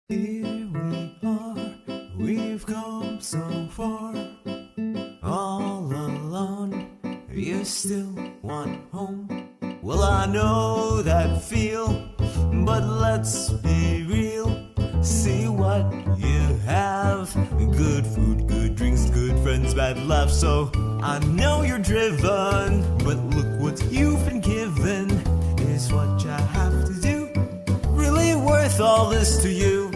Here we are, we've come so far. All alone, you still want home. Well, I know that feel, but let's be real. See what you have. Good food, good drinks, good friends, bad laughs. So I know you're driven, but look what you've been given. Is what you have to do really worth all this to you?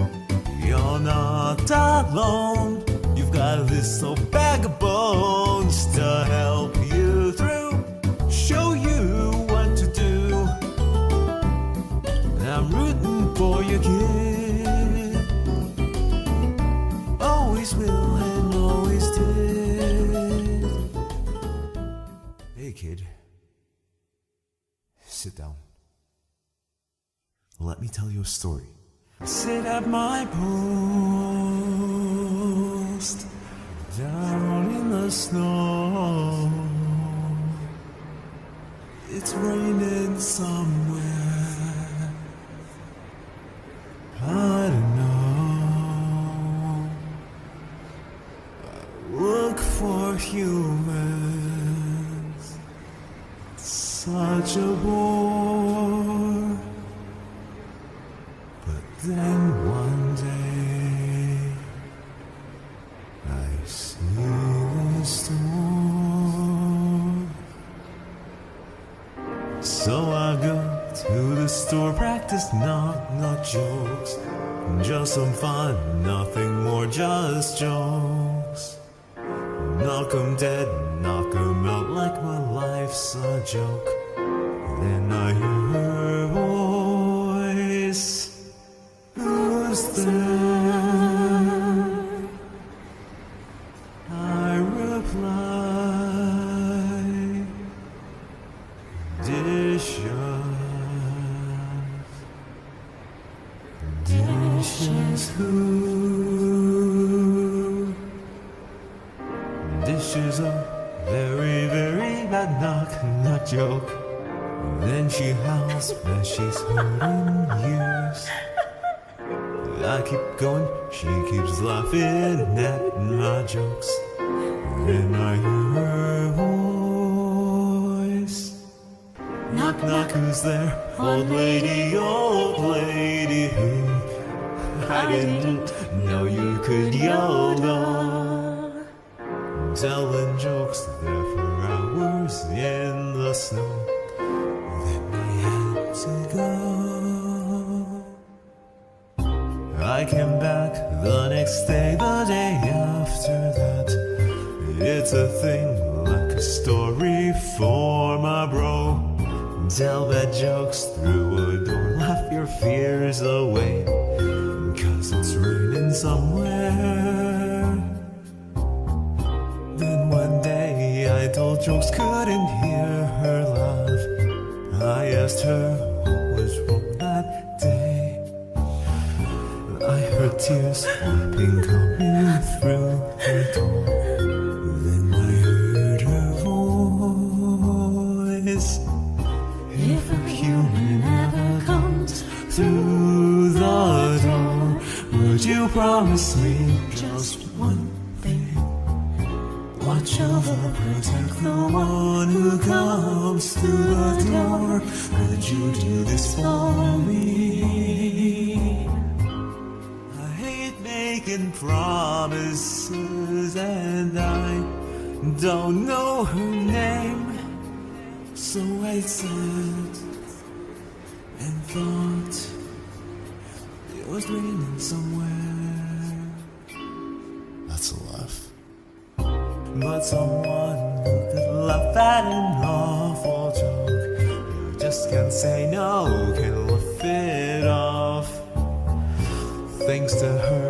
You're not alone. You've got this old bag of bones to help you through, show you what to do. I'm rooting for you, kid. Always will and always did. Hey, kid. Sit down. Let me tell you a story. Sit at my post, down in the snow. It's raining somewhere, I don't know. I look for humans, such a bore. Then one day I see the storm. So I go to the store, practice knock jokes. Just some fun, nothing more, just jokes. Knock 'em dead, knock 'em out like my life's a joke. Then I hear her voice. Who's there? I reply, dishes who? Dishes a very, very bad knock joke. Then she howls that she's heard in years. I keep going, she keeps laughing at my jokes. Then I hear her voice. Knock, knock, who's there? Old lady who? I didn't know you could yoga. Telling jokes there for hours in the snow. Then I had to go. I came back the next day, the day after that. It's a thing like a story for my bro. Tell bad jokes through a door, laugh your fears away, 'cause it's raining somewhere. Then one day I told jokes, couldn't hear her laugh. I asked her what was wrong that day. I heard tears weeping coming through her door. Then I heard her voice. If a human ever comes through the door, would you promise me just one thing? Watch over, protect the one who comes through the door. Would you do this for me? Making promises and I don't know her name. So I sat and thought it was raining somewhere. That's a laugh. But someone who could laugh at an awful joke, you just can't say no, can laugh it off. Thanks to her